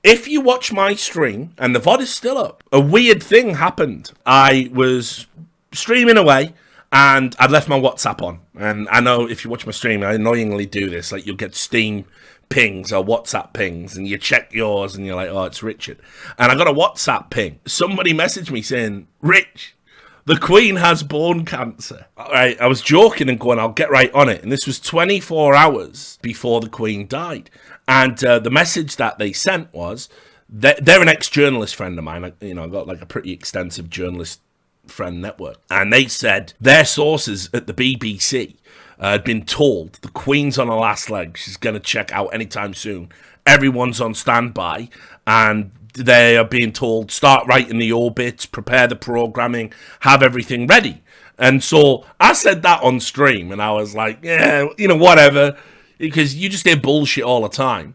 if you watch my stream, and the VOD is still up, a weird thing happened. I was streaming away, and I'd left my WhatsApp on. And I know if you watch my stream, I annoyingly do this. Like, you'll get Steam pings or WhatsApp pings, and you check yours, and you're like, oh, it's Richard. And I got a WhatsApp ping. Somebody messaged me saying, Rich, the Queen has bone cancer. All right, I was joking and going, I'll get right on it. And this was 24 hours before the Queen died. And the message that they sent was, they're an ex-journalist friend of mine. I got like a pretty extensive journalist friend network. And they said their sources at the BBC had been told the Queen's on her last leg. She's going to check out anytime soon. Everyone's on standby. And they are being told, start writing the obits, prepare the programming, have everything ready. And so I said that on stream, and I was like, yeah, whatever. Because you just hear bullshit all the time.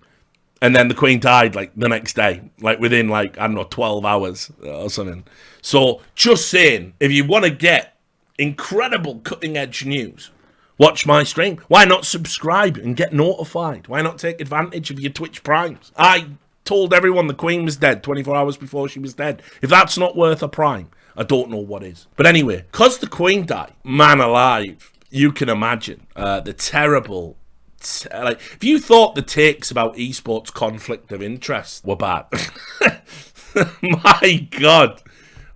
And then the Queen died, like, the next day. Like, within, 12 hours or something. So, just saying, if you want to get incredible cutting-edge news, watch my stream. Why not subscribe and get notified? Why not take advantage of your Twitch Primes? I told everyone the Queen was dead 24 hours before she was dead. If that's not worth a Prime, I don't know what is. But anyway, because the Queen died, man alive, you can imagine the terrible... if you thought the takes about esports conflict of interest were bad,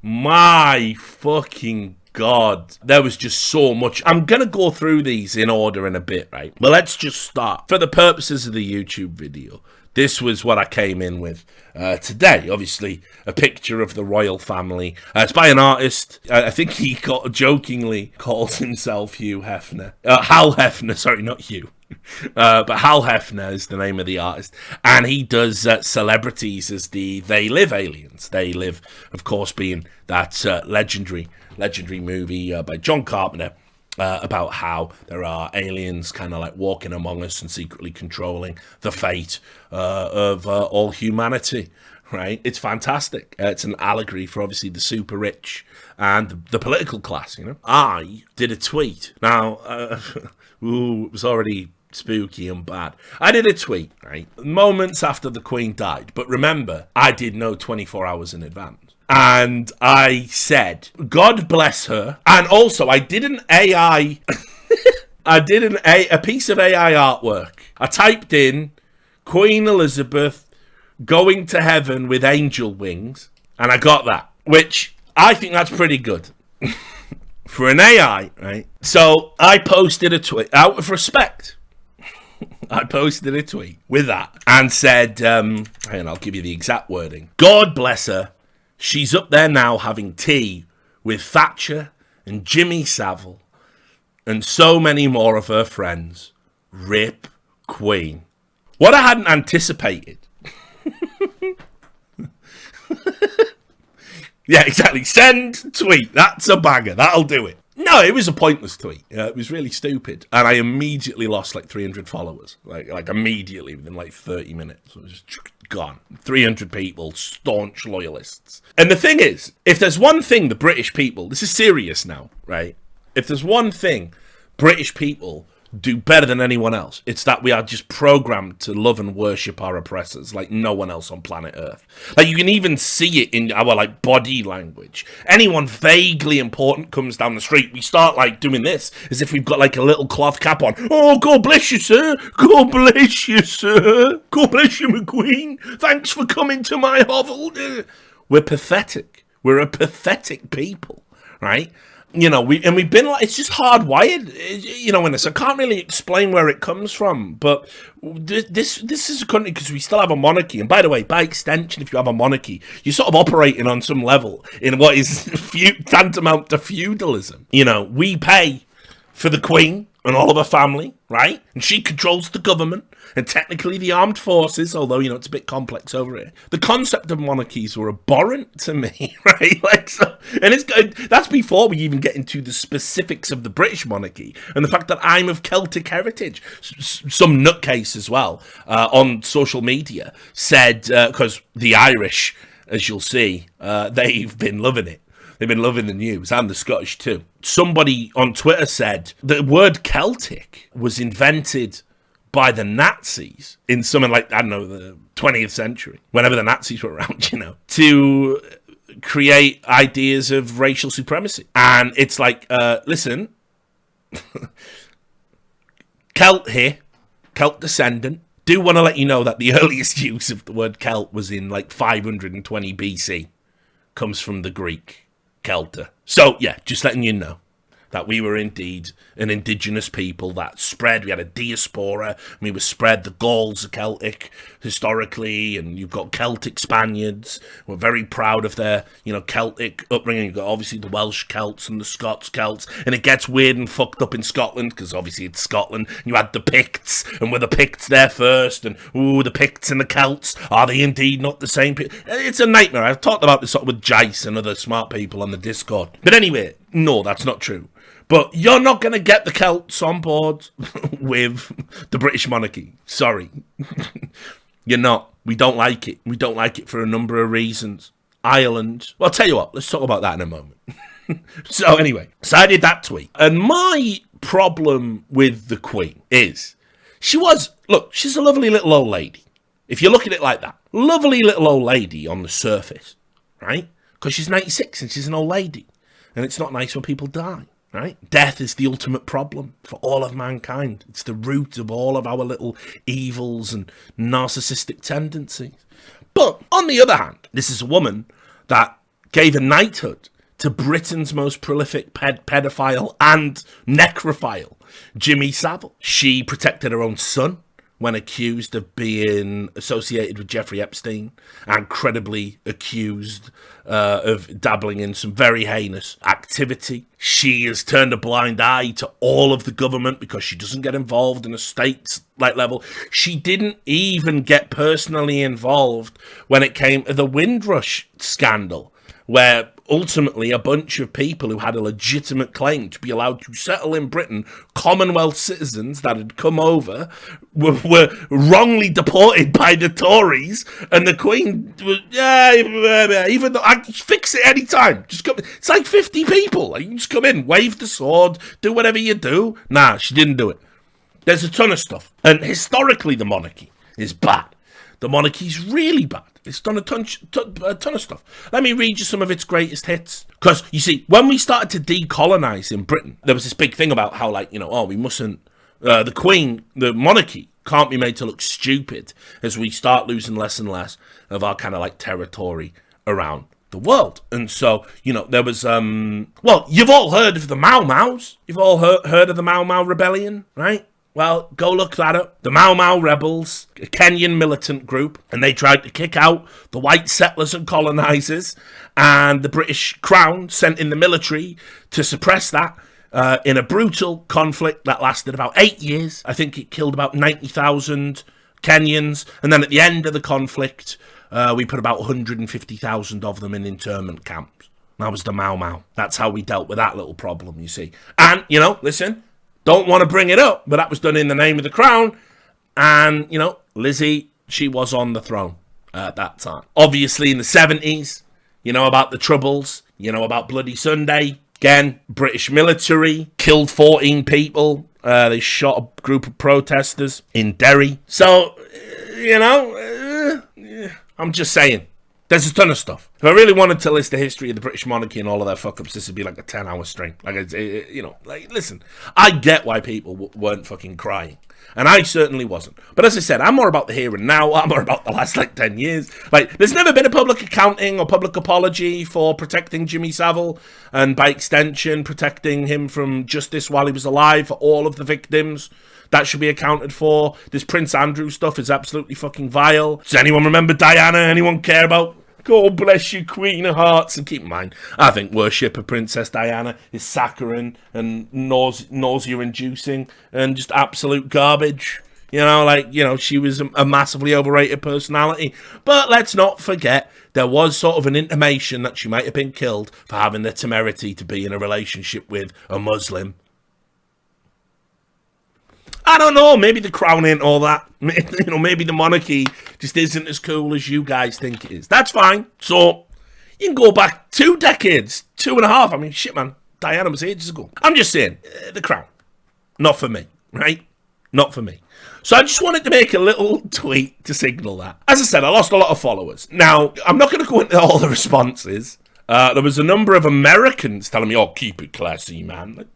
my fucking God, there was just so much. I'm gonna go through these in order in a bit, right? But let's just start. For the purposes of the YouTube video, this was what I came in with today. Obviously, a picture of the royal family. It's by an artist. I think he jokingly calls himself Hugh Hefner. Hal Hefner, sorry, not Hugh. But Hal Hefner is the name of the artist. And he does celebrities as the They Live aliens. They Live, of course, being that legendary movie by John Carpenter. About how there are aliens kind of like walking among us and secretly controlling the fate of all humanity, right? It's fantastic. It's an allegory for obviously the super rich and the political class, I did a tweet. Now, it was already spooky and bad. I did a tweet, right? Moments after the Queen died. But remember, I did know 24 hours in advance. And I said, God bless her. And also, I did an AI... a piece of AI artwork. I typed in Queen Elizabeth going to heaven with angel wings. And I got that. Which, I think that's pretty good. For an AI, right? So, I posted a tweet out of respect. I posted a tweet with that. And said, and I'll give you the exact wording. God bless her. She's up there now having tea with Thatcher and Jimmy Savile and so many more of her friends. Rip Queen. What I hadn't anticipated. Yeah, exactly. Send tweet. That's a banger. That'll do it. No, it was a pointless tweet. It was really stupid. And I immediately lost 300 followers. Like immediately within 30 minutes. It was just gone. 300 people, staunch loyalists. And the thing is, if there's one thing the British people, this is serious now, right? If there's one thing British people do better than anyone else, it's that we are just programmed to love and worship our oppressors like no one else on planet Earth. Like, you can even see it in our body language. Anyone vaguely important comes down the street, we start doing this as if we've got a little cloth cap on. Oh, God bless you, sir. God bless you, sir. God bless you, McQueen. Thanks for coming to my hovel. We're pathetic. We're a pathetic people, right? We've been it's just hardwired, in this. I can't really explain where it comes from, but this is a country, because we still have a monarchy. And by the way, by extension, if you have a monarchy, you're sort of operating on some level in what is tantamount to feudalism. We pay for the Queen and all of her family, right? And she controls the government and technically the armed forces, although, it's a bit complex over here. The concept of monarchies were abhorrent to me, right? That's before we even get into the specifics of the British monarchy and the fact that I'm of Celtic heritage. Some nutcase as well on social media said, because the Irish, as you'll see, they've been loving it. They've been loving the news, and the Scottish too. Somebody on Twitter said the word Celtic was invented by the Nazis in something like, I don't know, the 20th century, whenever the Nazis were around, to create ideas of racial supremacy. And it's like, listen, Celt here, Celt descendant, do want to let you know that the earliest use of the word Celt was in like 520 BC. Comes from the Greek Celta. So, yeah, just letting you know that we were indeed an indigenous people that spread. We had a diaspora, and we were spread. The Gauls are Celtic historically, and you've got Celtic Spaniards. We're very proud of their, Celtic upbringing. You've got obviously the Welsh Celts and the Scots Celts, and it gets weird and fucked up in Scotland, because obviously it's Scotland. You had the Picts, and were the Picts there first, and the Picts and the Celts, are they indeed not the same people? It's a nightmare. I've talked about this with Jace and other smart people on the Discord. But anyway, no, that's not true. But you're not going to get the Celts on board with the British monarchy. Sorry. You're not. We don't like it. We don't like it for a number of reasons. Ireland. Well, I'll tell you what. Let's talk about that in a moment. So anyway, so I did that tweet. And my problem with the Queen is she's a lovely little old lady. If you look at it like that. Lovely little old lady on the surface. Right? Because she's 96 and she's an old lady. And it's not nice when people die. Right? Death is the ultimate problem for all of mankind. It's the root of all of our little evils and narcissistic tendencies. But on the other hand, this is a woman that gave a knighthood to Britain's most prolific pedophile and necrophile, Jimmy Savile. She protected her own son when accused of being associated with Jeffrey Epstein and credibly accused of dabbling in some very heinous activity. She has turned a blind eye to all of the government because she doesn't get involved in a state-like level. She didn't even get personally involved when it came to the Windrush scandal, where ultimately a bunch of people who had a legitimate claim to be allowed to settle in Britain, Commonwealth citizens that had come over, were wrongly deported by the Tories, and the Queen was, even though I fix it anytime. Just come. It's like 50 people. Like, you just come in, wave the sword, do whatever you do. Nah, she didn't do it. There's a ton of stuff. And historically, the monarchy is bad. The monarchy's really bad. It's done a ton of stuff. Let me read you some of its greatest hits. Because, you see, when we started to decolonize in Britain, there was this big thing about how, we mustn't... the Queen, the monarchy, can't be made to look stupid as we start losing less and less of our kind of, territory around the world. And so, there was... you've all heard of the Mau Maus. You've all heard of the Mau Mau Rebellion, right? Well, go look that up. The Mau Mau rebels, a Kenyan militant group, and they tried to kick out the white settlers and colonizers, and the British Crown sent in the military to suppress that in a brutal conflict that lasted about 8 years. I think it killed about 90,000 Kenyans, and then at the end of the conflict, we put about 150,000 of them in internment camps. That was the Mau Mau. That's how we dealt with that little problem, you see. And, listen... Don't want to bring it up, but that was done in the name of the crown. And, Lizzie, she was on the throne at that time. Obviously, in the 70s, about the Troubles, about Bloody Sunday. Again, British military killed 14 people. They shot a group of protesters in Derry. So, I'm just saying. There's a ton of stuff. If I really wanted to list the history of the British monarchy and all of their fuck-ups, this would be like a 10-hour stream. Listen, I get why people weren't fucking crying. And I certainly wasn't. But as I said, I'm more about the here and now. I'm more about the last, 10 years. There's never been a public accounting or public apology for protecting Jimmy Savile and, by extension, protecting him from justice while he was alive for all of the victims. That should be accounted for. This Prince Andrew stuff is absolutely fucking vile. Does anyone remember Diana? Anyone care about... God bless you, Queen of Hearts. And keep in mind, I think worship of Princess Diana is saccharine and nausea-inducing and just absolute garbage. She was a massively overrated personality. But let's not forget, there was sort of an intimation that she might have been killed for having the temerity to be in a relationship with a Muslim. I don't know, maybe the crown ain't all that. Maybe the monarchy just isn't as cool as you guys think it is. That's fine. So, you can go back 2 decades, 2.5. I mean, shit, man. Diana was ages ago. I'm just saying, the crown. Not for me, right? Not for me. So I just wanted to make a little tweet to signal that. As I said, I lost a lot of followers. Now, I'm not going to go into all the responses. There was a number of Americans telling me, oh, keep it classy, man.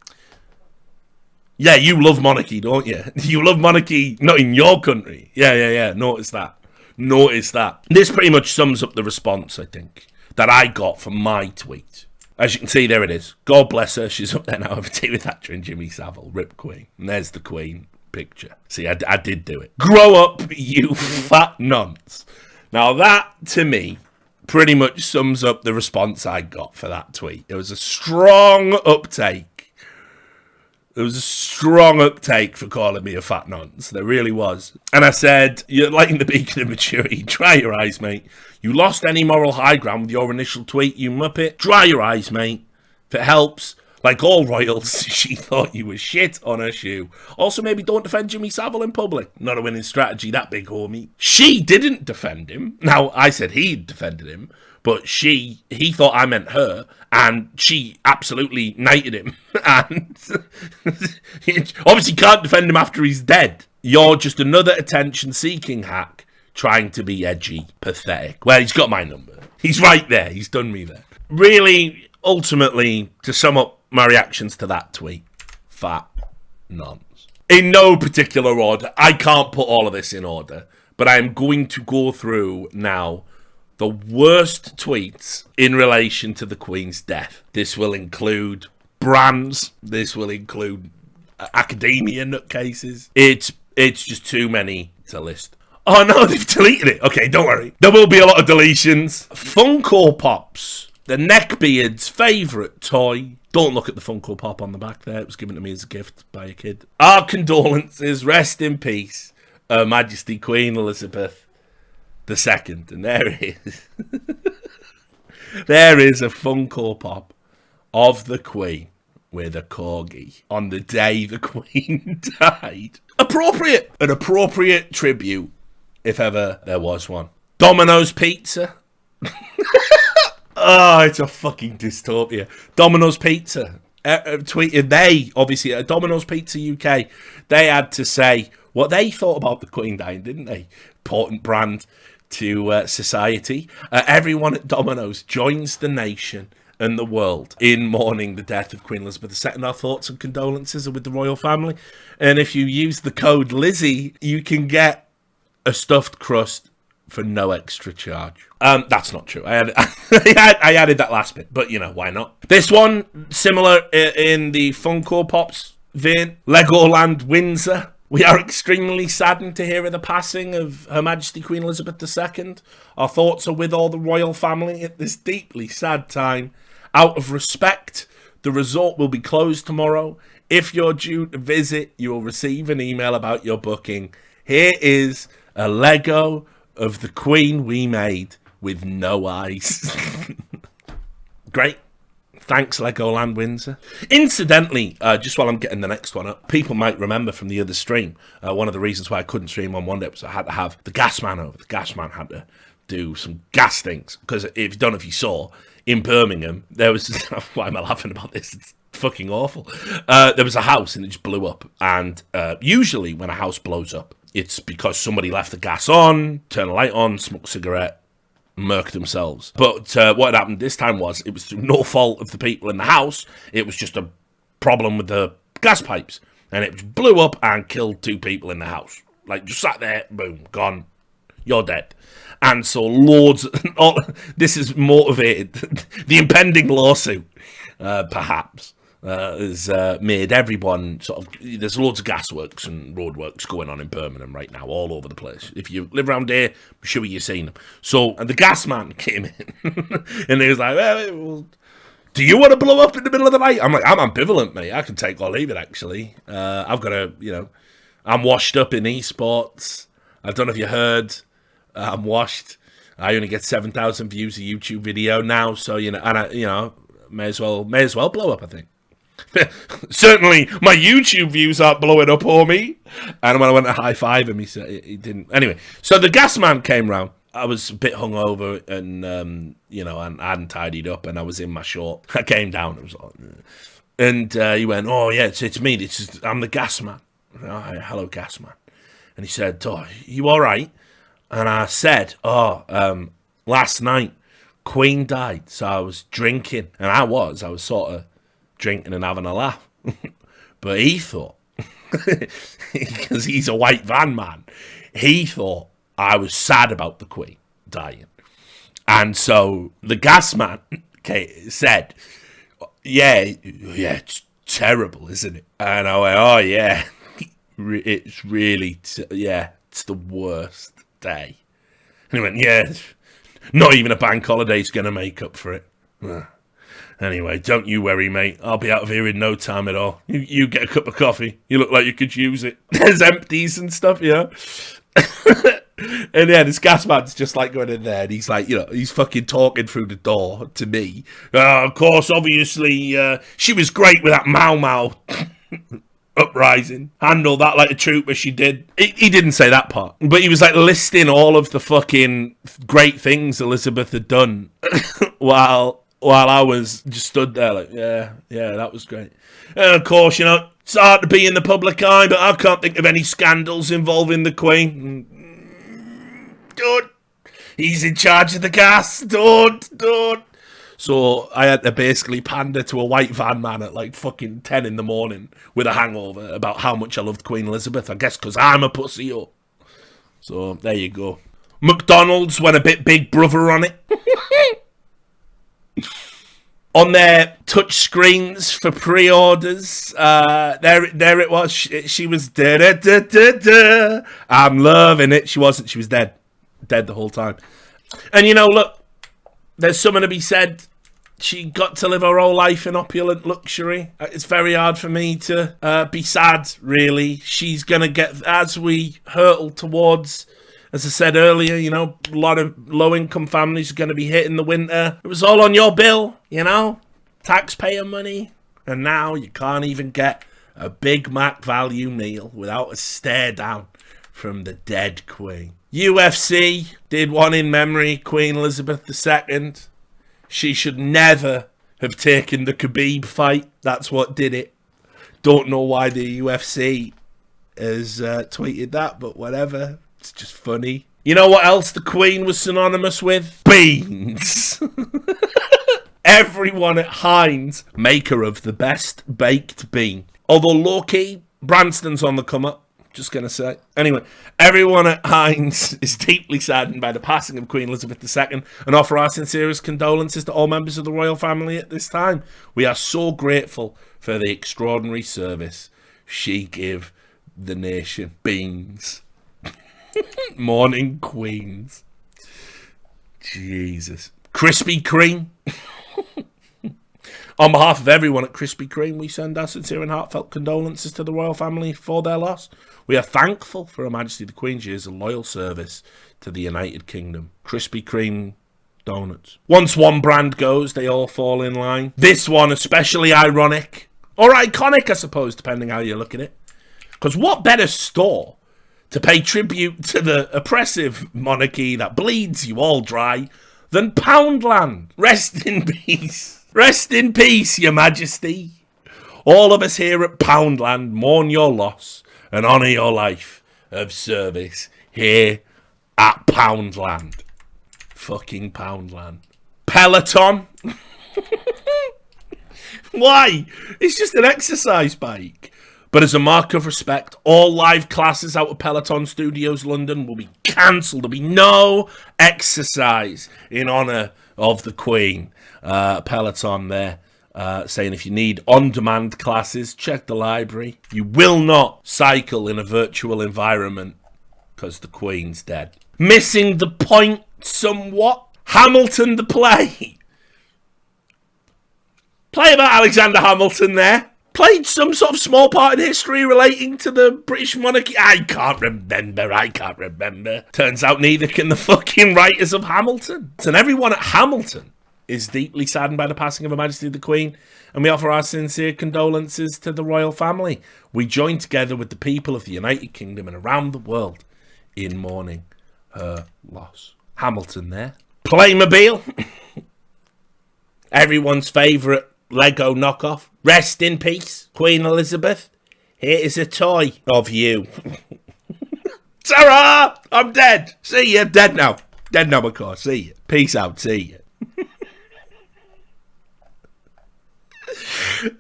Yeah, you love monarchy, don't you? You love monarchy, not in your country. Yeah. Notice that. This pretty much sums up the response, I think, that I got from my tweet. As you can see, there it is. God bless her. She's up there now with David Thatcher and Jimmy Savile. Rip Queen. And there's the Queen picture. See, I did do it. Grow up, you fat nonce. Now that, to me, pretty much sums up the response I got for that tweet. There was a strong uptake. For calling me a fat nonce. There really was. And I said, you're lighting the beacon of maturity. Dry your eyes, mate. You lost any moral high ground with your initial tweet, you muppet. Dry your eyes, mate. If it helps. Like all royals, she thought you were shit on her shoe. Also, maybe don't defend Jimmy Savile in public. Not a winning strategy, that big homie. She didn't defend him. Now, I said he'd defended him, but he thought I meant her, and she absolutely knighted him. And obviously can't defend him after he's dead. You're just another attention-seeking hack trying to be edgy, pathetic. Well, he's got my number. He's right there. He's done me there. Really, ultimately, to sum up my reactions to that tweet, fat nonce. In no particular order. I can't put all of this in order, but I'm going to go through now the worst tweets in relation to the Queen's death. This will include brands. This will include academia nutcases. It's just too many to list. Oh no, they've deleted it. Okay, don't worry. There will be a lot of deletions. Funko Pops, the neckbeard's favourite toy. Don't look at the Funko Pop on the back there. It was given to me as a gift by a kid. Our condolences. Rest in peace, Her Majesty Queen Elizabeth II. And there it is. There is a Funko Pop of the Queen with a corgi on the day the Queen died. Appropriate. An appropriate tribute, if ever there was one. Domino's Pizza. Oh, it's a fucking dystopia. Domino's Pizza tweeted, they, obviously, at Domino's Pizza UK, they had to say what they thought about the Queen dying, didn't they? Important brand to society. Everyone at Domino's joins the nation and the world in mourning the death of Queen Elizabeth II. Our thoughts and condolences are with the royal family. And if you use the code Lizzie, you can get a stuffed crust for no extra charge. That's not true. I added that last bit, but you know, why not? This one, similar in the Funko Pops vein. Legoland Windsor. We are extremely saddened to hear of the passing of Her Majesty Queen Elizabeth II. Our thoughts are with all the royal family at this deeply sad time. Out of respect, the resort will be closed tomorrow. If you're due to visit, you will receive an email about your booking. Here is a Lego of the Queen we made with no eyes. Great. Thanks, Legoland Windsor. Incidentally, just while I'm getting the next one up, people might remember from the other stream, one of the reasons why I couldn't stream on one day was I had to have the gas man over. The gas man had to do some gas things. Because if you don't know if you saw, in Birmingham, there was... Why am I laughing about this? It's fucking awful. There was a house and it just blew up. And usually when a house blows up, it's because somebody left the gas on, turned a light on, smoked a cigarette, murked themselves. But what had happened this time was, it was through no fault of the people in the house. It was just a problem with the gas pipes. And it blew up and killed 2 people in the house. Like, just sat there, boom, gone. You're dead. And so loads... this has motivated the impending lawsuit, perhaps. Has made everyone sort of... There's loads of gasworks and roadworks going on in Birmingham right now, all over the place. If you live around here, I'm sure you've seen them. So, and the gas man came in, and he was like, well, do you want to blow up in the middle of the night? I'm like, I'm ambivalent, mate. I can take or leave it, actually. I've got a, I'm washed up in esports. I don't know if you heard, I'm washed. I only get 7,000 views a YouTube video now, so, and I, may as well blow up, I think. Certainly, my YouTube views aren't blowing up, homie. And when I went to high five him, he didn't. Anyway, so the gas man came round. I was a bit hungover, and and I hadn't tidied up, and I was in my short. I came down, it was like, and he went, "Oh yeah, it's me. I'm the gas man." Oh, hello, gas man. And he said, oh, you all right? And I said, last night, Queen died, so I was drinking. And I was sort of drinking and having a laugh. But he thought, because he's a white van man, he thought I was sad about the Queen dying. And so the gas man said, yeah, it's terrible, isn't it? And I went, oh, yeah, it's really, it's the worst day. And he went, yeah, not even a bank holiday's going to make up for it. Anyway, don't you worry, mate. I'll be out of here in no time at all. You get a cup of coffee. You look like you could use it. There's empties and stuff, you know. And yeah, this gas man's just like going in there, and he's like, he's fucking talking through the door to me. Of course, obviously, she was great with that Mau Mau uprising. Handled that like a trooper, she did. He didn't say that part, but he was like listing all of the fucking great things Elizabeth had done while I was just stood there like, yeah, that was great. And of course, it's hard to be in the public eye, but I can't think of any scandals involving the Queen. Don't. He's in charge of the gas. Don't. So I had to basically pander to a white van man at like fucking 10 in the morning with a hangover about how much I loved Queen Elizabeth. I guess because I'm a pussy. So there you go. McDonald's went a bit Big Brother on it. On their touch screens for pre-orders, there it was. She was da-da-da-da-da. I'm loving it. She wasn't. She was dead the whole time. And look, there's something to be said. She got to live her whole life in opulent luxury. It's very hard for me to be sad, really. She's gonna get, as we hurtle towards, as I said earlier, a lot of low-income families are going to be hit in the winter. It was all on your bill, taxpayer money. And now you can't even get a Big Mac value meal without a stare down from the dead Queen. UFC did one in memory, Queen Elizabeth II. She should never have taken the Khabib fight. That's what did it. Don't know why the UFC has tweeted that, but whatever. It's just funny. You know what else the Queen was synonymous with? Beans. Everyone at Heinz, maker of the best baked bean. Although low-key, Branston's on the come-up. Just going to say. Anyway, everyone at Heinz is deeply saddened by the passing of Queen Elizabeth II and offer our sincerest condolences to all members of the royal family at this time. We are so grateful for the extraordinary service she gave the nation. Beans. Morning Queens. Jesus. Krispy Kreme. On behalf of everyone at Krispy Kreme, we send our sincere and heartfelt condolences to the royal family for their loss. We are thankful for Her Majesty the Queen's years of loyal service to the United Kingdom. Krispy Kreme donuts. Once one brand goes, they all fall in line. This one especially ironic. Or iconic, I suppose, depending how you look at it. Because what better store to pay tribute to the oppressive monarchy that bleeds you all dry than Poundland? Rest in peace. Rest in peace, Your Majesty. All of us here at Poundland mourn your loss and honour your life of service here at Poundland. Fucking Poundland. Peloton. Why? It's just an exercise bike. But as a mark of respect, all live classes out of Peloton Studios London will be cancelled. There'll be no exercise in honour of the Queen. Peloton there saying if you need on-demand classes, check the library. You will not cycle in a virtual environment because the Queen's dead. Missing the point somewhat. Hamilton the play. Play about Alexander Hamilton there. Played some sort of small part in history relating to the British monarchy. I can't remember. Turns out neither can the fucking writers of Hamilton. And everyone at Hamilton is deeply saddened by the passing of Her Majesty the Queen, and we offer our sincere condolences to the royal family. We join together with the people of the United Kingdom and around the world in mourning her loss. Hamilton there. Playmobil. Everyone's favourite Lego knockoff. Rest in peace, Queen Elizabeth. Here is a toy of you. Ta-ra! I'm dead. See ya. Dead now. Dead now, of course. See ya. Peace out. See ya.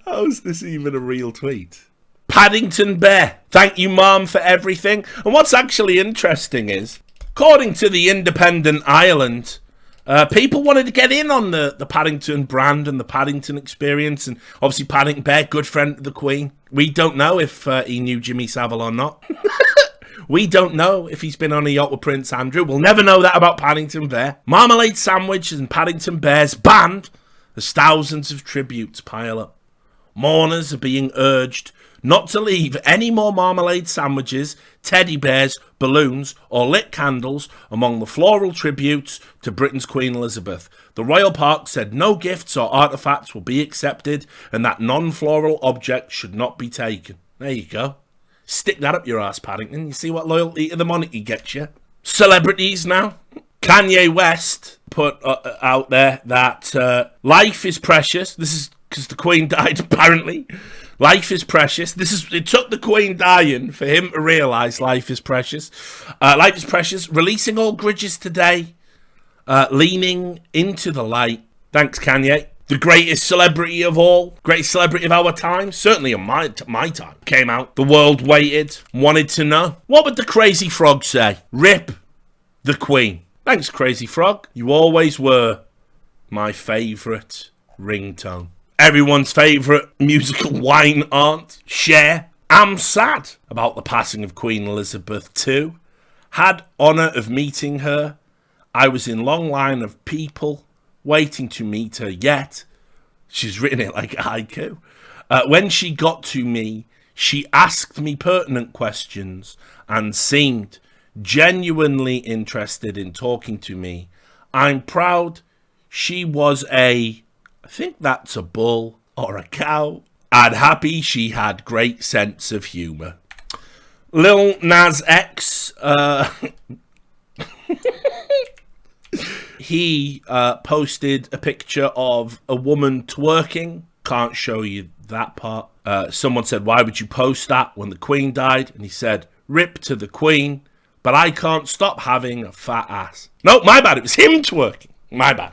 How's this even a real tweet? Paddington Bear. Thank you, Mom, for everything. And what's actually interesting is, according to the Independent Ireland, people wanted to get in on the Paddington brand and the Paddington experience. And obviously Paddington Bear, good friend of the Queen. We don't know if he knew Jimmy Savile or not. We don't know if he's been on a yacht with Prince Andrew. We'll never know that about Paddington Bear. Marmalade sandwiches and Paddington Bears banned as thousands of tributes pile up. Mourners are being urged not to leave any more marmalade sandwiches, teddy bears, balloons, or lit candles among the floral tributes to Britain's Queen Elizabeth. The Royal Park said no gifts or artefacts will be accepted and that non-floral objects should not be taken. There you go. Stick that up your ass, Paddington. You see what loyalty to the monarchy gets you. Celebrities now. Kanye West put out there that life is precious. This is because the Queen died, apparently. Life is precious. It took the Queen dying for him to realise life is precious. Life is precious. Releasing all grudges today. Leaning into the light. Thanks, Kanye. The greatest celebrity of all. Greatest celebrity of our time. Certainly of my time. Came out. The world waited. Wanted to know. What would the Crazy Frog say? Rip the Queen. Thanks, Crazy Frog. You always were my favourite ringtone. Everyone's favourite musical wine aunt, Cher. I'm sad about the passing of Queen Elizabeth II. Had honour of meeting her. I was in long line of people waiting to meet her, yet she's written it like a haiku. When she got to me, she asked me pertinent questions and seemed genuinely interested in talking to me. I'm proud she was I think that's a bull or a cow. And happy she had great sense of humour. Lil Nas X, he posted a picture of a woman twerking. Can't show you that part. Someone said, why would you post that when the Queen died? And he said, rip to the Queen, but I can't stop having a fat ass. No, my bad. It was him twerking. My bad.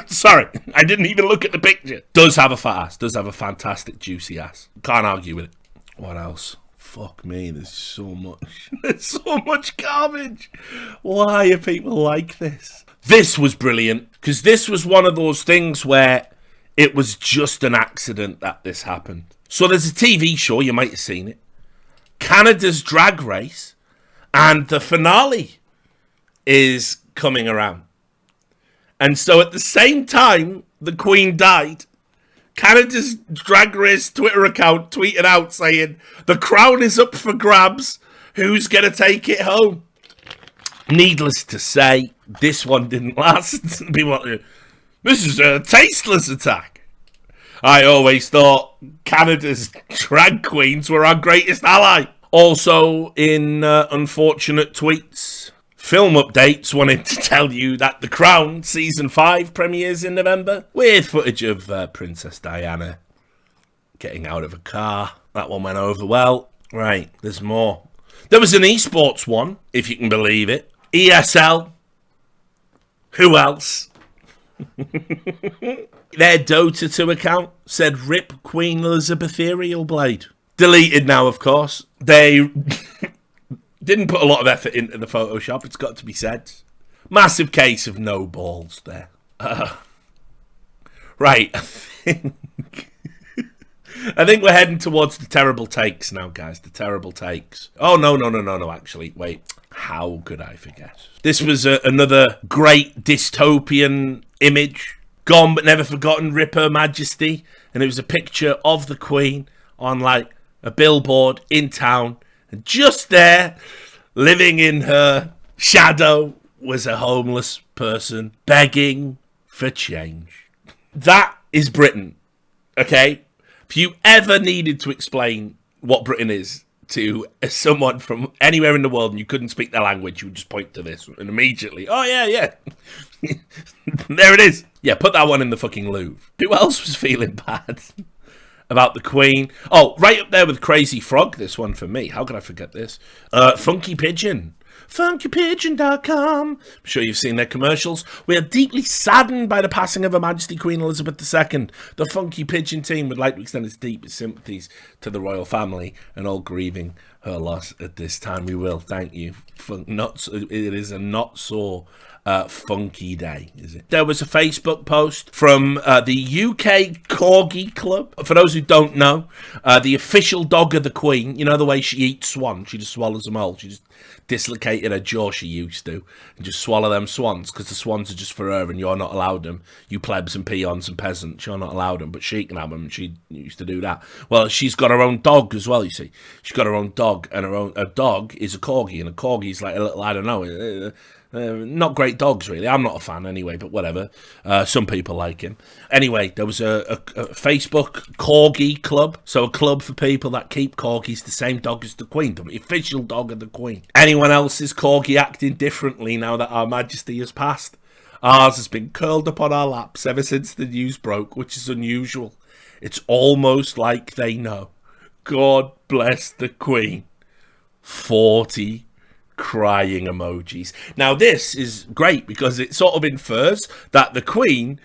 Sorry, I didn't even look at the picture. Does have a fat ass. Does have a fantastic juicy ass. Can't argue with it. What else? Fuck me, there's so much. There's so much garbage. Why are people like this? This was brilliant, because this was one of those things where it was just an accident that this happened. So there's a TV show, you might have seen it, Canada's Drag Race, and the finale is coming around. And so at the same time the Queen died, Canada's Drag Race Twitter account tweeted out saying, the crown is up for grabs, who's going to take it home? Needless to say, this one didn't last. This is a tasteless attack. I always thought Canada's drag queens were our greatest ally. Also, in unfortunate tweets, film updates wanted to tell you that The Crown Season 5 premieres in November, with footage of Princess Diana getting out of a car. That one went over well. Right, there's more. There was an esports one, if you can believe it. ESL. Who else? Their Dota 2 account said rip Queen Elizabeth Ethereal Blade. Deleted now, of course. They didn't put a lot of effort into the Photoshop, it's got to be said. Massive case of no balls there. Right, I think we're heading towards the terrible takes now, guys. The terrible takes. Oh, no, actually. Wait, how could I forget? This was another great dystopian image. Gone but never forgotten, Rip Her Majesty. And it was a picture of the Queen on, like, a billboard in town. And just there, living in her shadow, was a homeless person begging for change. That is Britain, okay? If you ever needed to explain what Britain is to someone from anywhere in the world and you couldn't speak their language, you would just point to this and immediately, oh yeah. There it is. Yeah, put that one in the fucking Louvre. Who else was feeling bad? about the Queen. Oh, right up there with Crazy Frog, this one for me. How could I forget this? Funky Pigeon. funkypigeon.com. I'm sure you've seen their commercials. We are deeply saddened by the passing of Her Majesty Queen Elizabeth II. The Funky Pigeon team would like to extend its deepest sympathies to the royal family and all grieving her loss at this time. We will. Thank you. It is a not so funky day, is it? There was a Facebook post from the UK Corgi Club. For those who don't know, the official dog of the Queen, you know the way she eats swans, she just swallows them all. She just dislocated her jaw, she used to, and just swallow them swans, because the swans are just for her and you're not allowed them. You plebs and peons and peasants, you're not allowed them, but she can have them, and she used to do that. Well, she's got her own dog as well, you see. She's got her own dog, and her dog is a Corgi, and a Corgi's like a little, I don't know, not great dogs, really. I'm not a fan anyway, but whatever. Some people like him. Anyway, there was a Facebook Corgi Club. So a club for people that keep Corgis, the same dog as the Queen, the official dog of the Queen. Anyone else's Corgi acting differently now that Our Majesty has passed? Ours has been curled up on our laps ever since the news broke, which is unusual. It's almost like they know. God bless the Queen. 40 crying emojis. Now this is great because it sort of infers that the Queen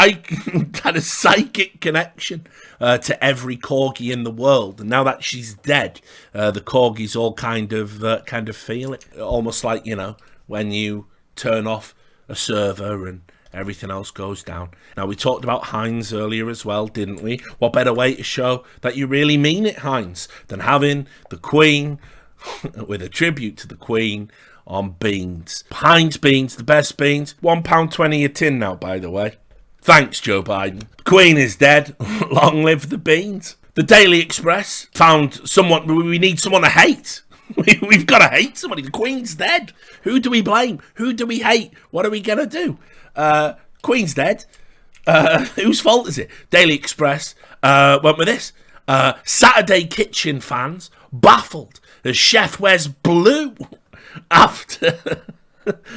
had a psychic connection to every corgi in the world, and now that she's dead, the corgis all kind of feel it, almost like, you know, when you turn off a server and everything else goes down. Now, we talked about Heinz earlier as well, didn't we? What better way to show that you really mean it, Heinz, than having the Queen with a tribute to the Queen on beans. Heinz beans, the best beans. £1.20 a tin now, by the way. Thanks, Joe Biden. Queen is dead. Long live the beans. The Daily Express found someone. We need someone to hate. We've got to hate somebody. The Queen's dead. Who do we blame? Who do we hate? What are we going to do? Queen's dead. Whose fault is it? Daily Express went with this. Saturday Kitchen fans baffled as chef wears blue after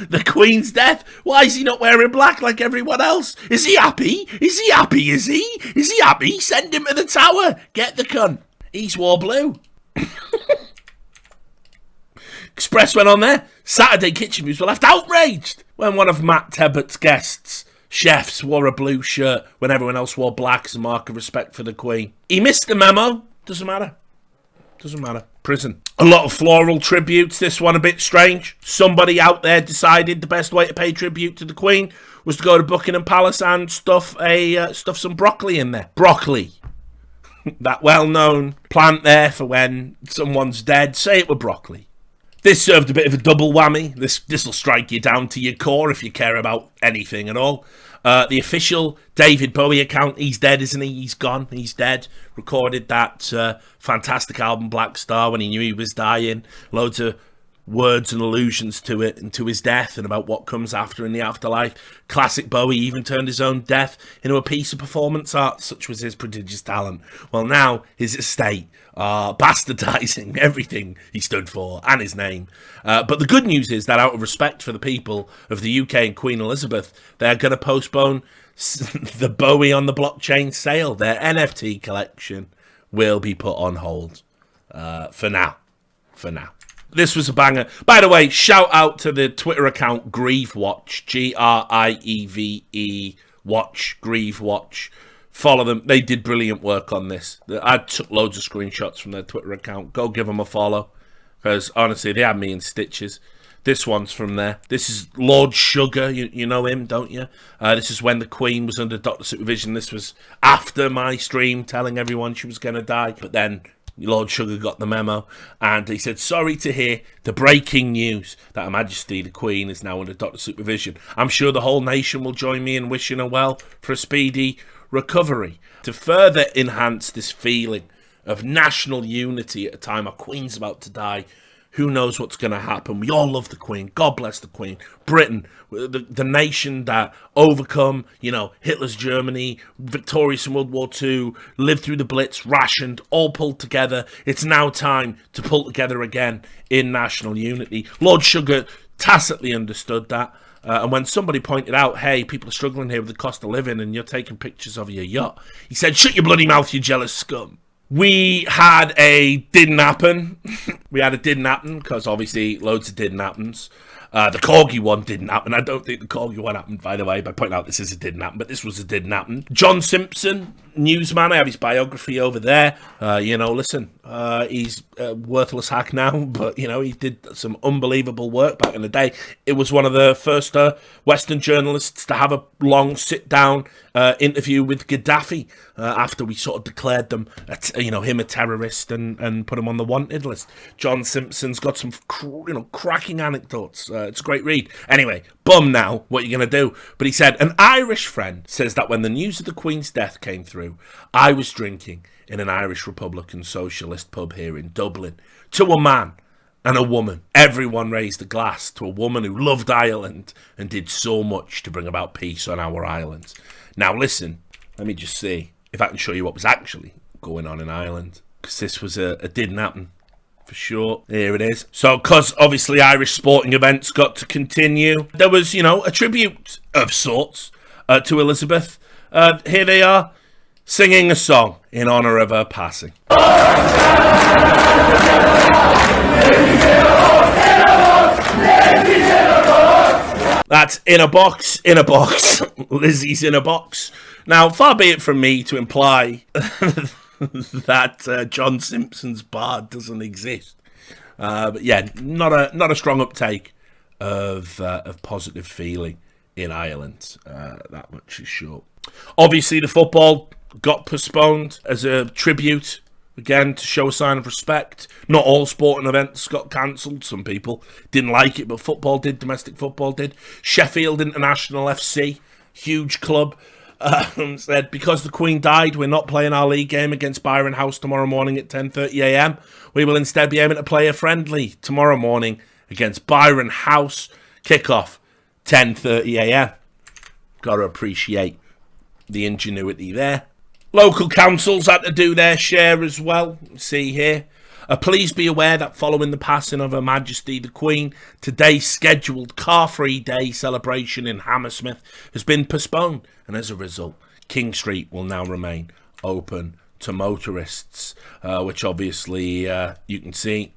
the Queen's death. Why is he not wearing black like everyone else? Is he happy? Is he happy? Is he happy? Send him to the tower. Get the cunt. He's wore blue. Express went on there. Saturday Kitchen viewers were left outraged when one of Matt Tebbutt's guests, chefs, wore a blue shirt when everyone else wore black as a mark of respect for the Queen. He missed the memo. Doesn't matter. Doesn't matter. Prison. A lot of floral tributes. This one a bit strange. Somebody out there decided the best way to pay tribute to the Queen was to go to Buckingham Palace and stuff some broccoli in there. Broccoli. That well-known plant there for when someone's dead. Say it with broccoli. This served a bit of a double whammy. This'll strike you down to your core if you care about anything at all. The official David Bowie account, he's dead, isn't he? He's gone, he's dead. Recorded that fantastic album Black Star when he knew he was dying. Loads of words and allusions to it and to his death and about what comes after in the afterlife. Classic Bowie even turned his own death into a piece of performance art, such was his prodigious talent. Well, now his estate are bastardizing everything he stood for and his name. But the good news is that out of respect for the people of the UK and Queen Elizabeth, they're going to postpone the Bowie on the blockchain sale. Their NFT collection will be put on hold for now. This was a banger. By the way, shout out to the Twitter account Grieve Watch, GRIEVE Watch, Grieve Watch. Follow them. They did brilliant work on this. I took loads of screenshots from their Twitter account. Go give them a follow, because honestly, they had me in stitches. This one's from there. This is Lord Sugar. You know him, don't you? This is when the Queen was under doctor supervision. This was after my stream telling everyone she was going to die. But then Lord Sugar got the memo, and he said, sorry to hear the breaking news that Her Majesty the Queen is now under doctor supervision. I'm sure the whole nation will join me in wishing her well for a speedy recovery. To further enhance this feeling of national unity at a time our Queen's about to die, who knows what's going to happen? We all love the Queen. God bless the Queen. Britain, the nation that overcome, Hitler's Germany, victorious in World War II, lived through the Blitz, rationed, all pulled together. It's now time to pull together again in national unity. Lord Sugar tacitly understood that. And when somebody pointed out, hey, people are struggling here with the cost of living and you're taking pictures of your yacht, he said, shut your bloody mouth, you jealous scum. We had a didn't happen. We had a didn't happen because obviously loads of didn't happens. The Corgi one didn't happen. I don't think the Corgi one happened, by the way, by pointing out this is a didn't happen, but this was a didn't happen. John Simpson, newsman, I have his biography over there. Listen, he's a worthless hack now, but, he did some unbelievable work back in the day. It was one of the first Western journalists to have a long sit-down interview with Gaddafi after we sort of declared them, him a terrorist and put him on the wanted list. John Simpson's got some, cracking anecdotes. It's a great read. Anyway, bum now, what are you going to do? But he said, an Irish friend says that when the news of the Queen's death came through, I was drinking in an Irish Republican Socialist pub here in Dublin to a man and a woman. Everyone raised a glass to a woman who loved Ireland and did so much to bring about peace on our island. Now listen, let me just see if I can show you what was actually going on in Ireland, because this was a didn't happen. For sure. Here it is. So, because obviously Irish sporting events got to continue, there was, a tribute of sorts to Elizabeth. Here they are, singing a song in honour of her passing. That's in a box, Lizzie's in a box. Now, far be it from me to imply that John Simpson's bard doesn't exist. But yeah, not a strong uptake of positive feeling in Ireland. That much is sure. Obviously, the football got postponed as a tribute, again, to show a sign of respect. Not all sporting events got cancelled. Some people didn't like it, but football did. Domestic football did. Sheffield International FC, huge club, said, because the Queen died, we're not playing our league game against Byron House tomorrow morning at 10:30 a.m. We will instead be aiming to play a friendly tomorrow morning against Byron House. Kickoff, 10:30 a.m. Got to appreciate the ingenuity there. Local councils had to do their share as well. See here. Please be aware that following the passing of Her Majesty the Queen, today's scheduled car-free day celebration in Hammersmith has been postponed, and as a result, King Street will now remain open to motorists, which obviously you can see.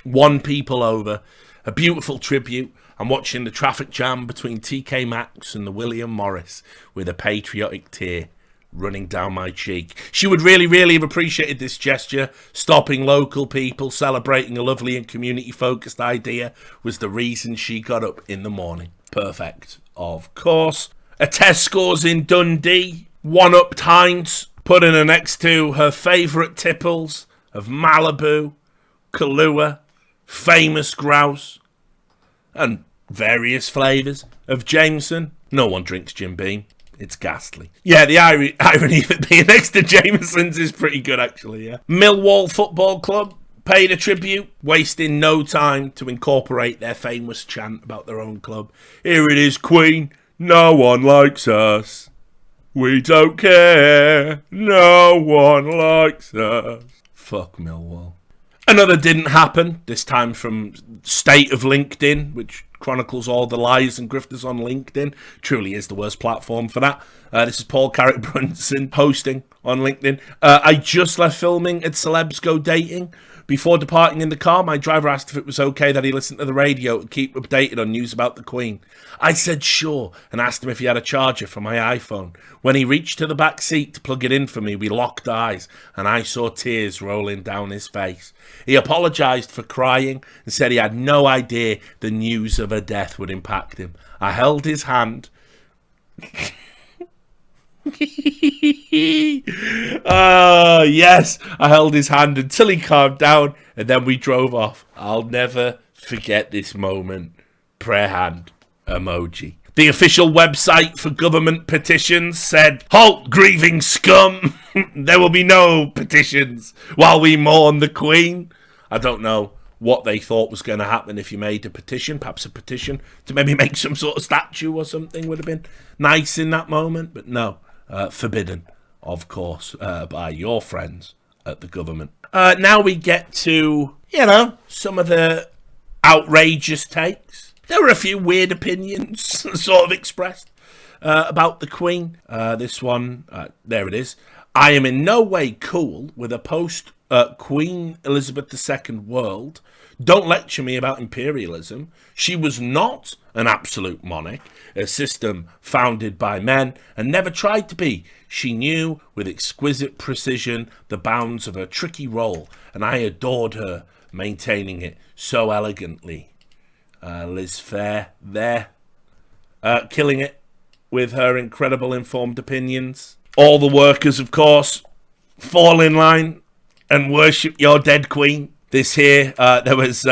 Won people over. A beautiful tribute. I'm watching the traffic jam between TK Maxx and the William Morris with a patriotic tear running down my cheek. She would really, really have appreciated this gesture. Stopping local people, celebrating a lovely and community-focused idea was the reason she got up in the morning. Perfect, of course. A test scores in Dundee. 1-up Tynes, putting her next to her favourite tipples of Malibu, Kahlua, famous grouse, and various flavours of Jameson. No one drinks Jim Beam. It's ghastly. Yeah, the irony of it being next to Jameson's is pretty good, actually, yeah. Millwall Football Club paid a tribute, wasting no time to incorporate their famous chant about their own club. Here it is, Queen. No one likes us. We don't care. No one likes us. Fuck Millwall. Another didn't happen, this time from State of LinkedIn, which chronicles all the lies and grifters on LinkedIn. Truly is the worst platform for that. This is Paul Carrick Brunson posting on LinkedIn. I just left filming at Celebs Go Dating. Before departing in the car, my driver asked if it was okay that he listened to the radio to keep updated on news about the Queen. I said sure and asked him if he had a charger for my iPhone. When he reached to the back seat to plug it in for me, we locked eyes and I saw tears rolling down his face. He apologised for crying and said he had no idea the news of her death would impact him. I held his hand. Yes, I held his hand until he calmed down and then we drove off. I'll never forget this moment. Prayer hand emoji. The official website for government petitions said, "Halt, grieving scum. There will be no petitions while we mourn the Queen." I don't know what they thought was going to happen if you made a petition. Perhaps a petition to maybe make some sort of statue or something would have been nice in that moment, but no. Forbidden, of course, by your friends at the government. Now we get to, some of the outrageous takes. There were a few weird opinions sort of expressed about the Queen. This one, there it is. I am in no way cool with a post-Queen Elizabeth II world. Don't lecture me about imperialism. She was not an absolute monarch, a system founded by men, and never tried to be. She knew with exquisite precision the bounds of her tricky role, and I adored her maintaining it so elegantly. Liz Phair there, killing it with her incredible informed opinions. All the workers, of course, fall in line and worship your dead queen. This here, there was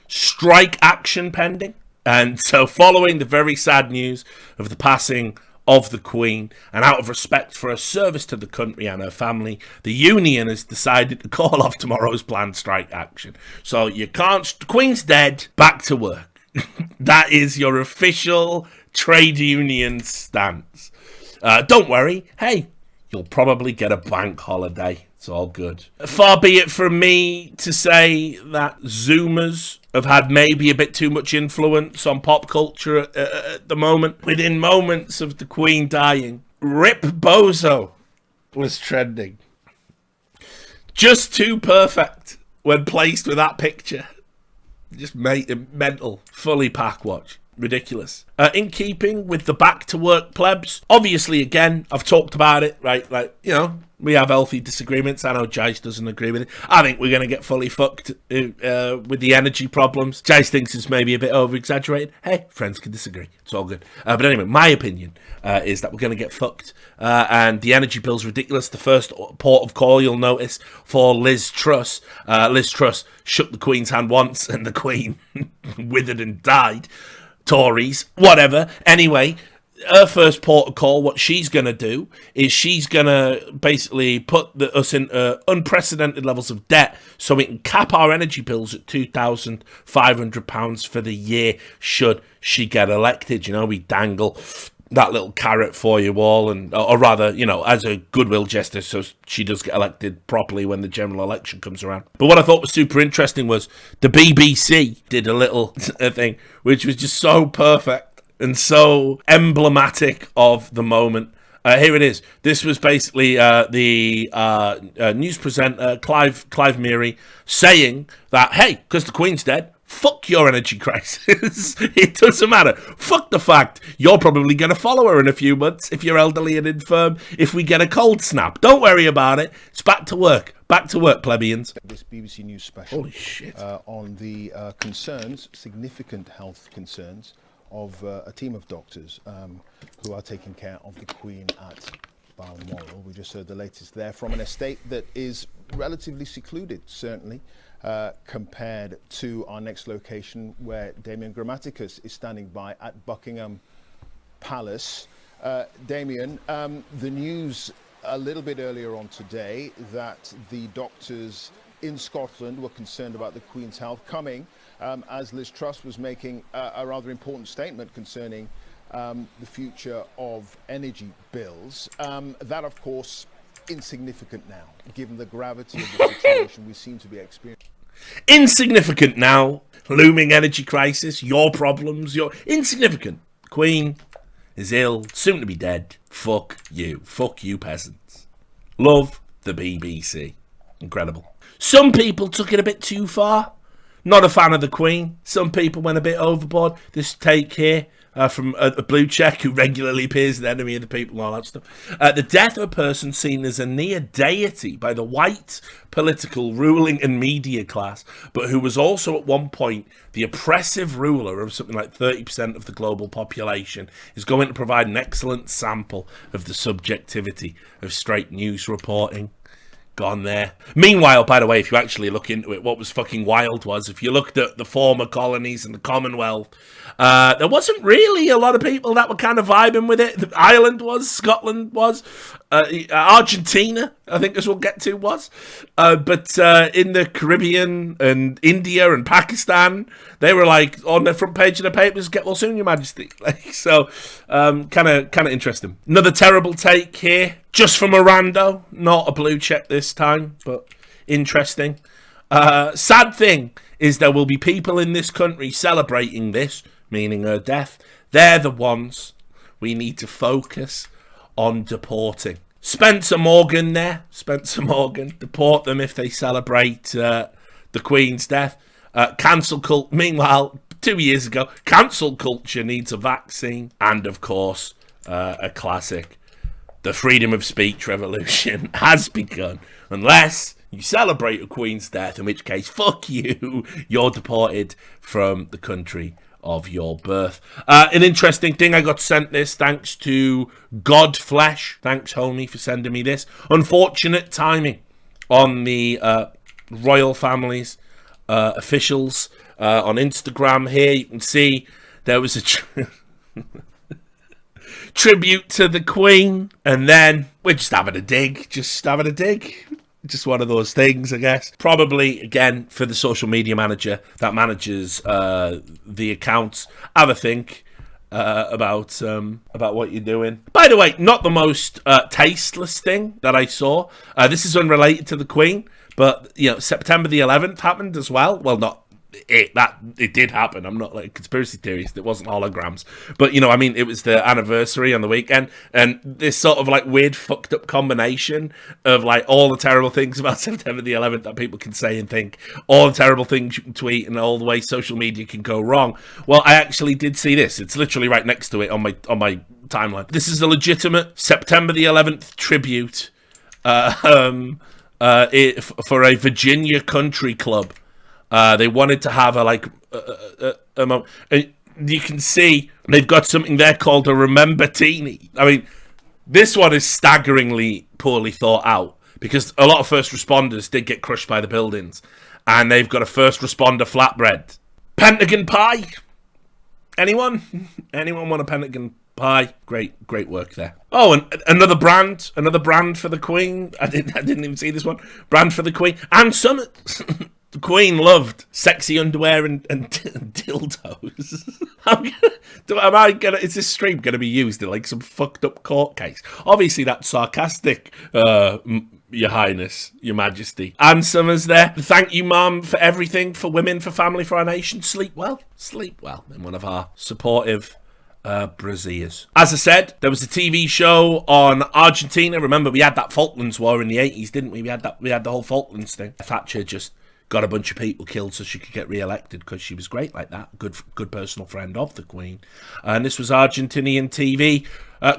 strike action pending. And so following the very sad news of the passing of the Queen, and out of respect for her service to the country and her family, the union has decided to call off tomorrow's planned strike action. So you can't, the Queen's dead, back to work. That is your official trade union stance. Don't worry, hey, you'll probably get a bank holiday. It's all good. Far be it from me to say that Zoomers have had maybe a bit too much influence on pop culture at the moment. Within moments of the Queen dying, Rip Bozo was trending. Just too perfect when placed with that picture. Just mental. Fully pack watch. Ridiculous. In keeping with the back to work plebs, obviously, again, I've talked about it, right? Like, you know, we have healthy disagreements. I know Jace doesn't agree with it. I think we're going to get fully fucked with the energy problems. Jace thinks it's maybe a bit over-exaggerated. Hey, friends can disagree. It's all good. But anyway, my opinion is that we're going to get fucked. And the energy bill's ridiculous. The first port of call, you'll notice, for Liz Truss. Liz Truss shook the Queen's hand once, and the Queen withered and died. Tories, whatever. Anyway, her first port of call, what she's going to do is she's going to basically put us in unprecedented levels of debt so we can cap our energy bills at £2,500 for the year should she get elected. You know, we dangle that little carrot for you all, and or rather, you know, as a goodwill gesture, so she does get elected properly when the general election comes around. But what I thought was super interesting was the BBC did a little thing which was just so perfect and so emblematic of the moment. Here it is. This was basically the news presenter Clive Meary saying that, hey, because the Queen's dead, fuck your energy crisis. It doesn't matter. Fuck the fact you're probably going to follow her in a few months if you're elderly and infirm, if we get a cold snap. Don't worry about it. It's back to work. Back to work, plebeians. This BBC News special. Holy shit. On the concerns, significant health concerns, of a team of doctors who are taking care of the Queen at Balmoral. We just heard the latest there from an estate that is relatively secluded, certainly, compared to our next location where Damien Grammaticus is standing by at Buckingham Palace. Damien, the news a little bit earlier on today that the doctors in Scotland were concerned about the Queen's health coming as Liz Truss was making a rather important statement concerning the future of energy bills. That, of course, insignificant now, given the gravity of the situation we seem to be experiencing. Insignificant now, looming energy crisis, your problems, your insignificant. Queen is ill, soon to be dead. Fuck you peasants. Love the BBC. Incredible. Some people took it a bit too far. Not a fan of the Queen. Some people went a bit overboard. This take here from a blue check who regularly appears the enemy of the people and all that stuff. The death of a person seen as a near deity by the white political ruling and media class, but who was also at one point the oppressive ruler of something like 30% of the global population, is going to provide an excellent sample of the subjectivity of straight news reporting. Gone there. Meanwhile, by the way, if you actually look into it, what was fucking wild was, if you looked at the former colonies and the Commonwealth, there wasn't really a lot of people that were kind of vibing with it. Ireland was, Scotland was, Argentina, I think as we'll get to, was. But in the Caribbean and India and Pakistan, they were like on the front page of the papers, get well soon, Your Majesty. So, kind of interesting. Another terrible take here, just from a rando, not a blue check this time, but interesting. Sad thing is there will be people in this country celebrating this, meaning her death. They're the ones we need to focus on deporting. Spencer Morgan there. Spencer Morgan. Deport them if they celebrate the Queen's death. Cancel culture. Meanwhile, 2 years ago, cancel culture needs a vaccine. And, of course, a classic. The freedom of speech revolution has begun. Unless you celebrate a Queen's death, in which case, fuck you. You're deported from the country of your birth. An interesting thing, I got sent this thanks to Godflesh. Thanks, homie, for sending me this. Unfortunate timing on the royal family's officials on Instagram. Here you can see there was a tribute to the Queen, and then we're just having a dig. Just one of those things, I guess. Probably, again, for the social media manager that manages the accounts, have a think about what you're doing. By the way, not the most tasteless thing that I saw. This is unrelated to the Queen, but September the 11th happened as well. Well, not it did happen. I'm not like a conspiracy theorist. It wasn't holograms, but it was the anniversary on the weekend, and this sort of like weird fucked up combination of like all the terrible things about September the 11th that people can say and think, all the terrible things you can tweet, and all the way social media can go wrong. Well, I actually did see this. It's literally right next to it on my timeline. This is a legitimate September the 11th tribute for a Virginia country club. They wanted to have a moment. You can see they've got something there called a Remember Teeny. I mean, this one is staggeringly poorly thought out because a lot of first responders did get crushed by the buildings, and they've got a first responder flatbread. Pentagon pie? Anyone want a Pentagon pie? Great work there. Oh, and another brand for the Queen. I didn't even see this one. Brand for the Queen and Summit. The Queen loved sexy underwear and dildos. Is this stream going to be used in like some fucked up court case? Obviously that's sarcastic, Your Highness, Your Majesty. Anne Summers there. Thank you, Mum, for everything, for women, for family, for our nation. Sleep well. In one of our supportive braziers. As I said, there was a TV show on Argentina. Remember, we had that Falklands War in the 80s, didn't we? We had the whole Falklands thing. Thatcher just got a bunch of people killed so she could get re-elected because she was great like that. Good personal friend of the Queen. And this was Argentinian TV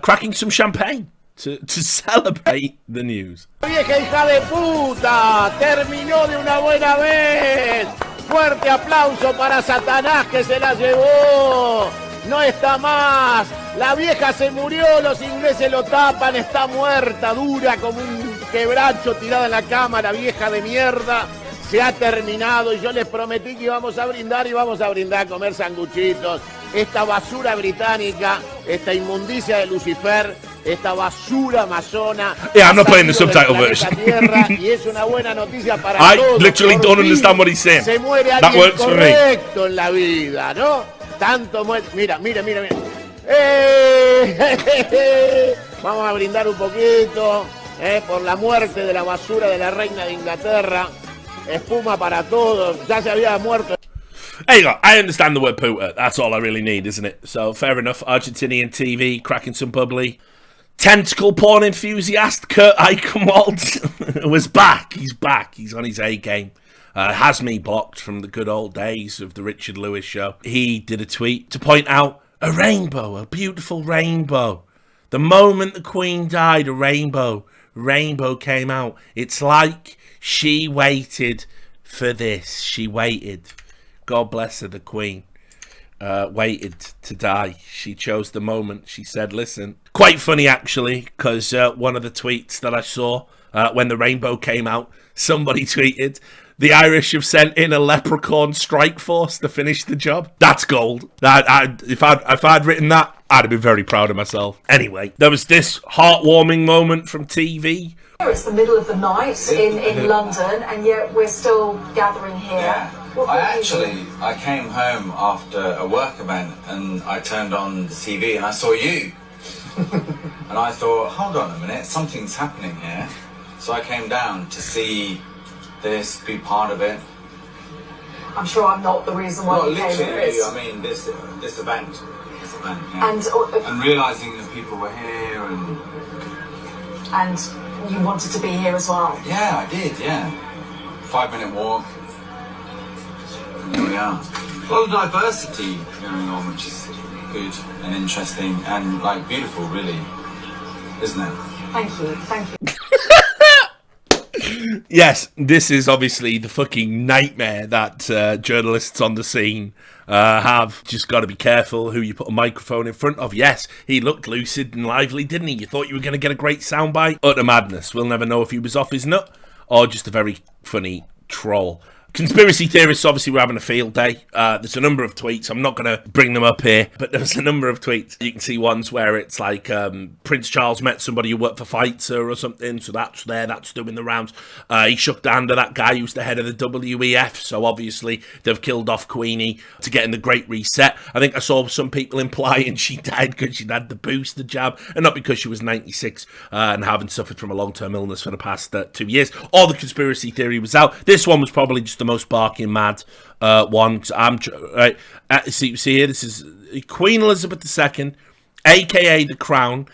cracking some champagne to celebrate the news. ¡Vieja hija de puta! ¡Terminó de una buena vez! ¡Fuerte aplauso para Satanás que se la llevó! ¡No está más! La vieja se murió, los ingleses lo tapan, está muerta, dura como un quebracho tirada en la cama, la vieja de mierda. Se ha terminado y yo les prometí que íbamos a brindar a comer sanguchitos. Esta basura británica, esta inmundicia de Lucifer, esta basura amazona. Yeah, I'm not playing the subtitle version. Y es una buena noticia para I todos. literally don't understand what he's saying. Se muere That alguien works for me. correcto en la vida, ¿no? Tanto muere. Mira. Vamos a brindar un poquito por la muerte de la basura de la reina de Inglaterra. Espuma para todos, ya se había muerto. There you go. I understand the word puta. That's all I really need, isn't it? So, fair enough. Argentinian TV, cracking some bubbly. Tentacle porn enthusiast Kurt Eichenwald was back. He's back. He's on his A game. Has me blocked from the good old days of the Richard Lewis show. He did a tweet to point out a rainbow, a beautiful rainbow. The moment the Queen died, a rainbow came out. It's like she waited for this. She waited. God bless her, the Queen. Waited to die. She chose the moment. She said, listen. Quite funny, actually, because one of the tweets that I saw when the rainbow came out, somebody tweeted, the Irish have sent in a leprechaun strike force to finish the job. That's gold. If I'd written that, I'd have been very proud of myself. Anyway, there was this heartwarming moment from TV. It's the middle of the night in London, and yet we're still gathering here. Yeah. I came home after a work event and I turned on the TV and I saw you. And I thought, hold on a minute, something's happening here. So I came down to see this, be part of it. I'm sure I'm not the reason why Well, you came here. literally, It's- I mean, this event, yeah. And realising that people were here And you wanted to be here as well. yeah, I did, yeah. 5-minute walk. And here we are. A lot of diversity going on, which is good and interesting and like beautiful, really, isn't it? Thank you. Yes, this is obviously the fucking nightmare that journalists on the scene have. Just got to be careful who you put a microphone in front of. Yes, he looked lucid and lively, didn't he? You thought you were going to get a great soundbite? Utter madness. We'll never know if he was off his nut or just a very funny troll. Conspiracy theorists obviously were having a field day. There's a number of tweets. I'm not going to bring them up here, but there's a number of tweets. You can see ones where it's like Prince Charles met somebody who worked for Pfizer or something, so that's doing the rounds. He shook the hand of that guy who's the head of the WEF, so obviously they've killed off Queenie to get in the Great Reset. I think I saw some people implying she died because she'd had the booster jab, and not because she was 96 and having suffered from a long-term illness for the past 2 years. All the conspiracy theory was out. This one was probably just the most barking mad one. Right. See here, this is Queen Elizabeth II, aka the Crown,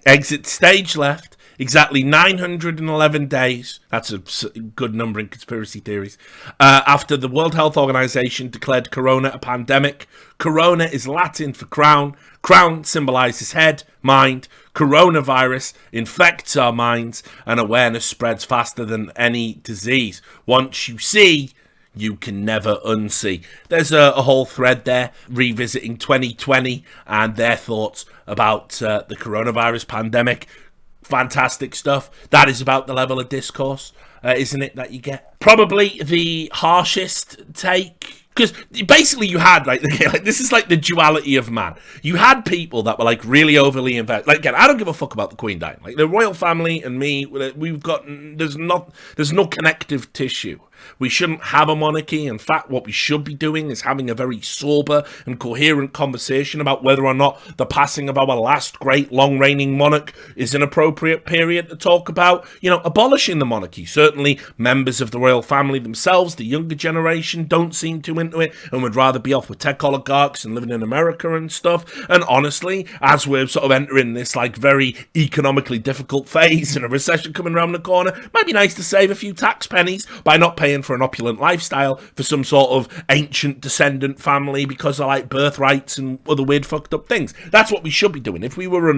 exits stage left. Exactly 911 days. That's a good number in conspiracy theories. After the World Health Organization declared corona a pandemic. Corona is Latin for crown. Crown symbolizes head, mind. Coronavirus infects our minds, and awareness spreads faster than any disease. Once you see, you can never unsee. There's a whole thread there revisiting 2020 and their thoughts about the coronavirus pandemic. Fantastic stuff. That is about the level of discourse, isn't it, that you get? Probably the harshest take. Because basically you had, like, this is like the duality of man. You had people that were, like, really overly invested. Like, again, I don't give a fuck about the Queen dying. Like, the royal family and me, we've got, there's no connective tissue. We shouldn't have a monarchy. In fact, what we should be doing is having a very sober and coherent conversation about whether or not the passing of our last great long-reigning monarch is an appropriate period to talk about, abolishing the monarchy. Certainly, members of the royal family themselves, the younger generation, don't seem too into it and would rather be off with tech oligarchs and living in America and stuff. And honestly, as we're sort of entering this, like, very economically difficult phase and a recession coming around the corner, it might be nice to save a few tax pennies by not paying for an opulent lifestyle for some sort of ancient descendant family because of, like, birthrights and other weird fucked up things. That's what we should be doing. If we were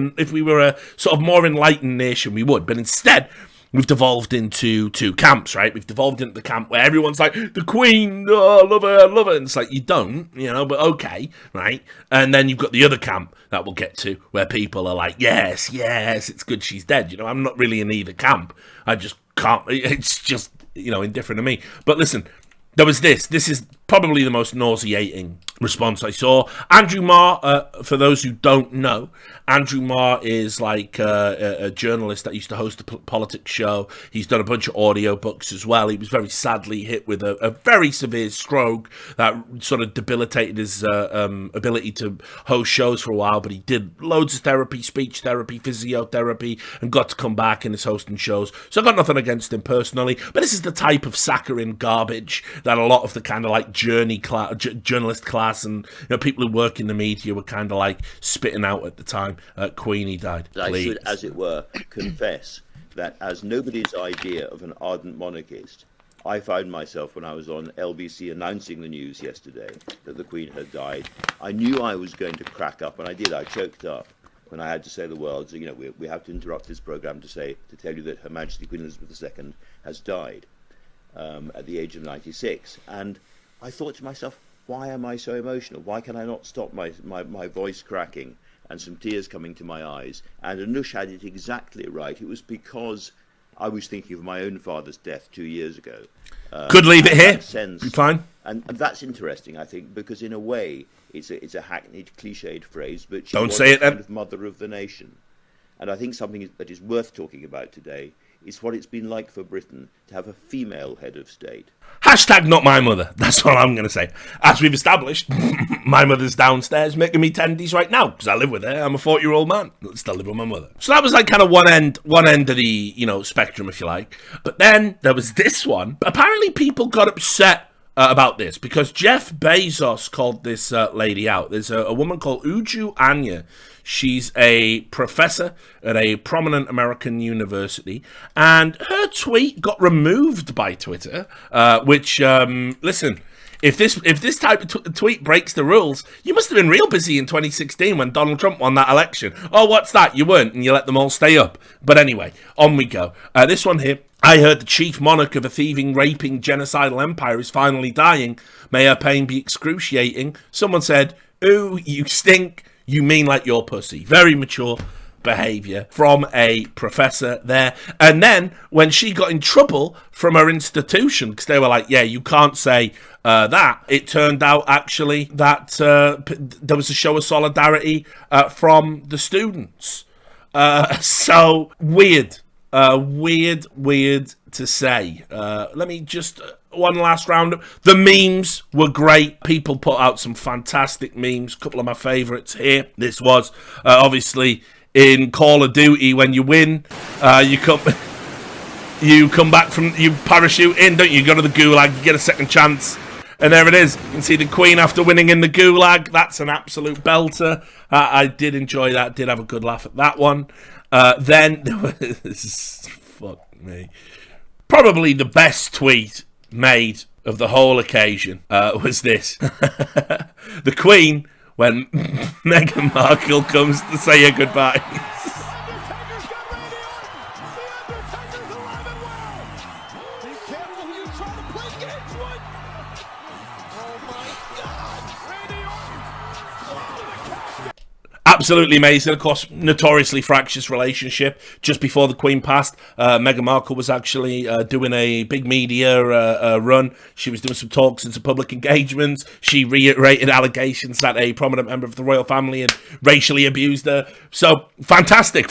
a sort of more enlightened nation, we would. But instead, we've devolved into two camps, right? We've devolved into the camp where everyone's like, the Queen, oh, love her. And it's like, you don't, but okay, right? And then you've got the other camp that we'll get to where people are like, yes, it's good she's dead. I'm not really in either camp. I just can't, it's just, indifferent to me. But listen, there was this. This is probably the most nauseating response I saw. Andrew Marr, for those who don't know, Andrew Marr is like a journalist that used to host a politics show. He's done a bunch of audio books as well. He was very sadly hit with a very severe stroke that sort of debilitated his ability to host shows for a while, but he did loads of therapy, speech therapy, physiotherapy, and got to come back and is hosting shows. So I've got nothing against him personally, but this is the type of saccharine garbage that a lot of the kind of like journalist class and people who work in the media were kind of like spitting out at the time Queenie died. I should, as it were, confess that as nobody's idea of an ardent monarchist, I found myself when I was on LBC announcing the news yesterday that the Queen had died. I knew I was going to crack up, and I did. I choked up when I had to say the words, we have to interrupt this programme to tell you that Her Majesty Queen Elizabeth II has died at the age of 96. And I thought to myself, why am I so emotional? Why can I not stop my voice cracking and some tears coming to my eyes? And Anush had it exactly right. It was because I was thinking of my own father's death 2 years ago. Could leave it here. Be fine. And that's interesting, I think, because in a way it's a hackneyed, cliched phrase, but she Don't was say it, the kind then. of mother of the nation. And I think something that is worth talking about today is what it's been like for Britain to have a female head of state. Hashtag not my mother. That's what I'm going to say. As we've established, my mother's downstairs making me tendies right now because I live with her. I'm a 40-year-old man. I still live with my mother. So that was like kind of one end of the, spectrum, if you like. But then there was this one. Apparently people got upset about this, because Jeff Bezos called this lady out. There's a woman called Uju Anya. She's a professor at a prominent American university, and her tweet got removed by Twitter, which, listen, if this type of tweet breaks the rules, you must have been real busy in 2016 when Donald Trump won that election. Oh, what's that? You weren't, and you let them all stay up. But anyway, on we go. This one here. I heard the chief monarch of a thieving, raping, genocidal empire is finally dying. May her pain be excruciating. Someone said, ooh, you stink. You mean like your pussy. Very mature behaviour from a professor there. And then when she got in trouble from her institution, because they were like, yeah, you can't say that, it turned out actually that there was a show of solidarity from the students. So weird. Weird to say. Let me just... one last round. The memes were great. People put out some fantastic memes. A couple of my favourites here. This was obviously in Call of Duty. When you win, you come back from... you parachute in, don't you? You go to the Gulag, you get a second chance. And there it is. You can see the Queen after winning in the Gulag. That's an absolute belter. I did enjoy that. Did have a good laugh at that one. Then there was... fuck me. Probably the best tweet made of the whole occasion was this. The Queen, when Meghan Markle comes to say her goodbye. Absolutely amazing. Of course, notoriously fractious relationship. Just before the Queen passed, Meghan Markle was actually doing a big media run. She was doing some talks and some public engagements. She reiterated allegations that a prominent member of the royal family had racially abused her. So, fantastic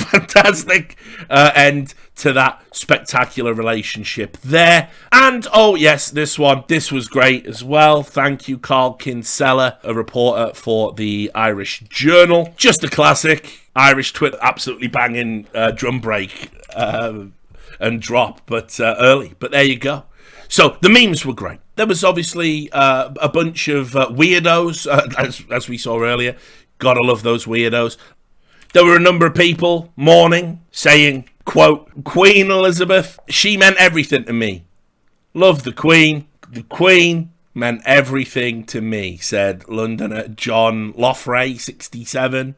end to that spectacular relationship there. And, oh yes, this was great as well. Thank you, Carl Kinsella, a reporter for the Irish Journal. Just a classic. Irish Twitter, absolutely banging drum break and drop, but early. But there you go. So, the memes were great. There was obviously a bunch of weirdos, as we saw earlier. Gotta love those weirdos. There were a number of people mourning, saying, quote, Queen Elizabeth, she meant everything to me. Love the Queen. The Queen meant everything to me, said Londoner John Loffray, 67.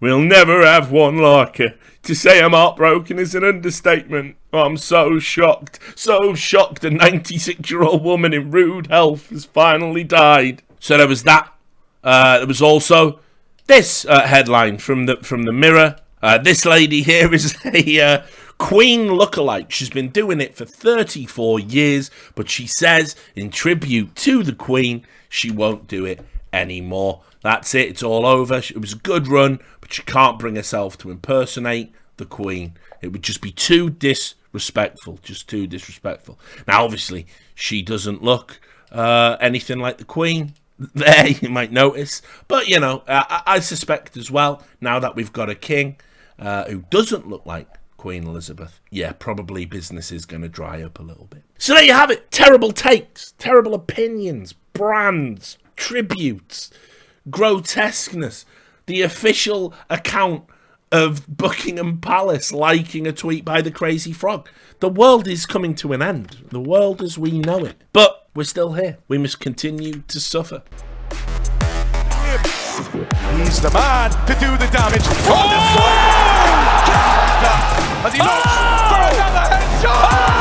We'll never have one like her. To say I'm heartbroken is an understatement. I'm so shocked. So shocked a 96-year-old woman in rude health has finally died. So there was that. There was also this headline from the Mirror. This lady here is a Queen lookalike. She's been doing it for 34 years, but she says in tribute to the Queen, she won't do it anymore. That's it. It's all over. It was a good run, but she can't bring herself to impersonate the Queen. It would just be too disrespectful. Just too disrespectful. Now, obviously, she doesn't look anything like the Queen. There, you might notice. But, you know, I suspect as well, now that we've got a king who doesn't look like Queen Elizabeth, yeah, probably business is going to dry up a little bit. So there you have it. Terrible takes, terrible opinions, brands, tributes, grotesqueness. The official account of Buckingham Palace liking a tweet by the Crazy Frog. The world is coming to an end. The world as we know it. But we're still here. We must continue to suffer. He's the man to do the damage. Oh! As he looks for another headshot!